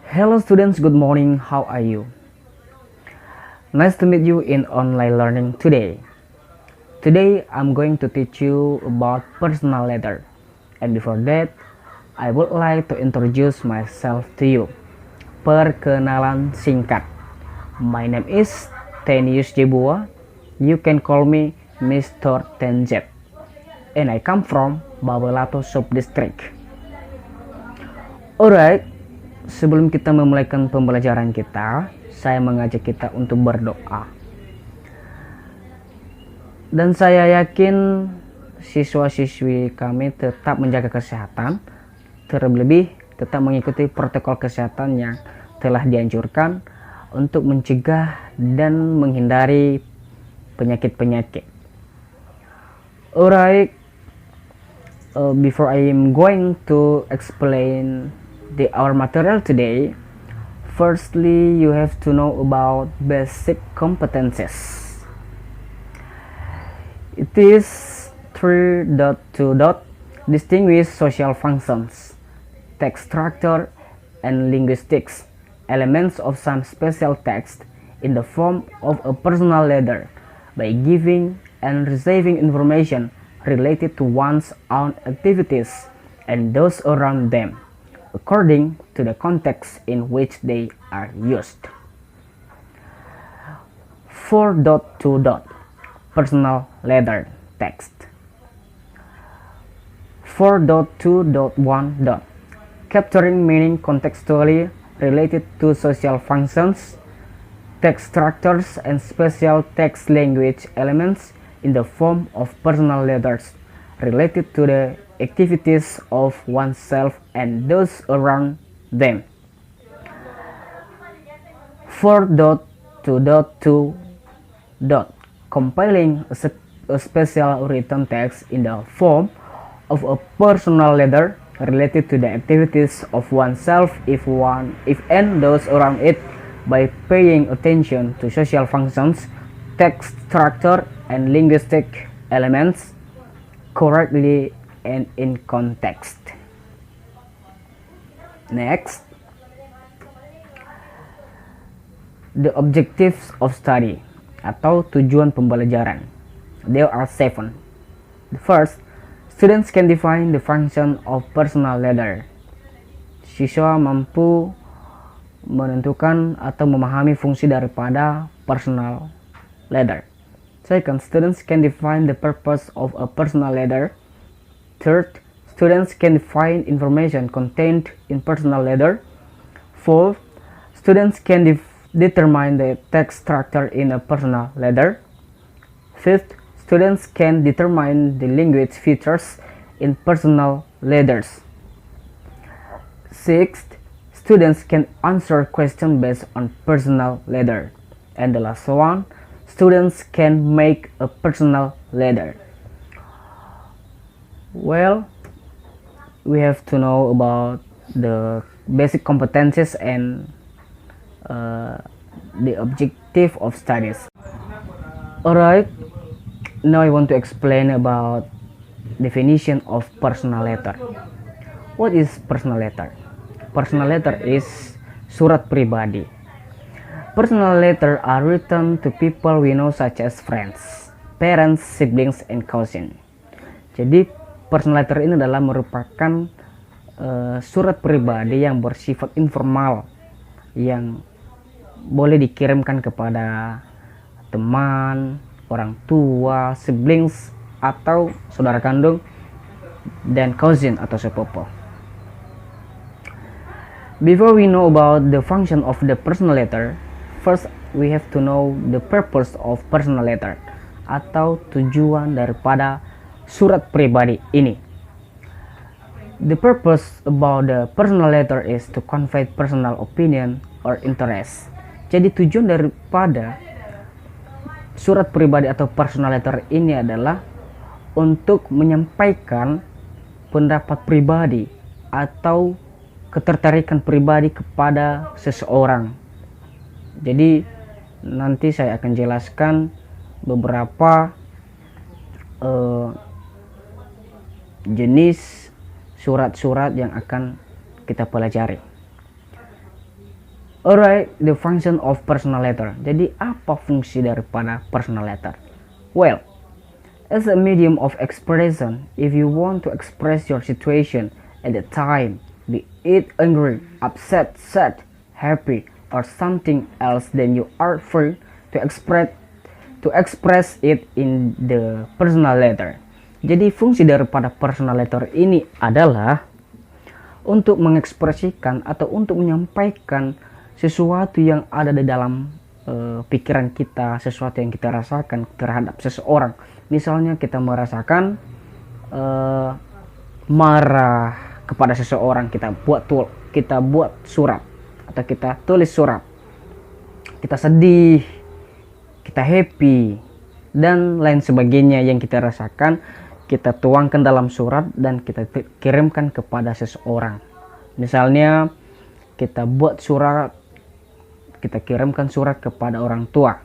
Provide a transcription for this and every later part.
Hello students, good morning. How are you? Nice to meet you in online learning today. Today I'm going to teach you about personal letter. And before that, I would like to introduce myself to you. Perkenalan singkat. My name is Tenius Jebua. You can call me Mr. Tenjet. And I come from Babelato Subdistrict. Alright, sebelum kita memulaikan pembelajaran kita, saya mengajak kita untuk berdoa. Dan saya yakin siswa-siswi kami tetap menjaga kesehatan, terlebih tetap mengikuti protokol kesehatan yang telah dianjurkan untuk mencegah dan menghindari penyakit-penyakit. Alright, before I am going to explain our material today, firstly you have to know about basic competences. It is 3.2. Distinguish social functions, text structure and linguistics, elements of some special text in the form of a personal letter by giving and receiving information related to one's own activities and those around them, according to the context in which they are used. 4.2. Personal letter text. 4.2.1. Capturing meaning contextually related to social functions, text structures and special text language elements in the form of personal letters related to the activities of oneself and those around them. 4.2.2. Compiling a special written text in the form of a personal letter related to the activities of oneself if and those around it by paying attention to social functions, text structure and linguistic elements correctly and in context. Next, the objectives of study atau tujuan pembelajaran. There are 7. The first, students can define the function of personal letter. Siswa mampu menentukan atau memahami fungsi daripada personal letter. Second, students can define the purpose of a personal letter. Third, students can define information contained in personal letter. Fourth, students can determine the text structure in a personal letter. Fifth, students can determine the language features in personal letters. Sixth, students can answer questions based on personal letter. And the last one, students can make a personal letter. Well, we have to know about the basic competencies and the objective of studies. Alright, now I want to explain about definition of personal letter. What is personal letter? Personal letter is surat pribadi. Personal letter are written to people we know such as friends, parents, siblings, and cousins. Jadi personal letter ini adalah merupakan surat pribadi yang bersifat informal yang boleh dikirimkan kepada teman, orang tua, siblings atau saudara kandung dan cousin atau sepupu. Before we know about the function of the personal letter, first we have to know the purpose of personal letter atau tujuan daripada surat pribadi ini. The purpose about the personal letter is to convey personal opinion or interest. Jadi tujuan daripada surat pribadi atau personal letter ini adalah untuk menyampaikan pendapat pribadi atau ketertarikan pribadi kepada seseorang. Jadi nanti saya akan jelaskan beberapa jenis surat-surat yang akan kita pelajari. Alright, the function of personal letter. Jadi apa fungsi daripada personal letter? Well, as a medium of expression, if you want to express your situation at the time, be it angry, upset, sad, happy, or something else, then you are free to express it in the personal letter. Jadi fungsi daripada personal letter ini adalah untuk mengekspresikan atau untuk menyampaikan sesuatu yang ada di dalam pikiran kita, sesuatu yang kita rasakan terhadap seseorang. Misalnya kita merasakan marah kepada seseorang, kita buat surat atau kita tulis surat. Kita sedih, kita happy, dan lain sebagainya yang kita rasakan, kita tuangkan dalam surat dan kita kirimkan kepada seseorang. Misalnya kita buat surat, kita kirimkan surat kepada orang tua.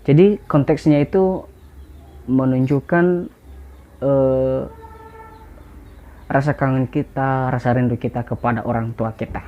Jadi konteksnya itu menunjukkan rasa kangen kita, rasa rindu kita kepada orang tua kita.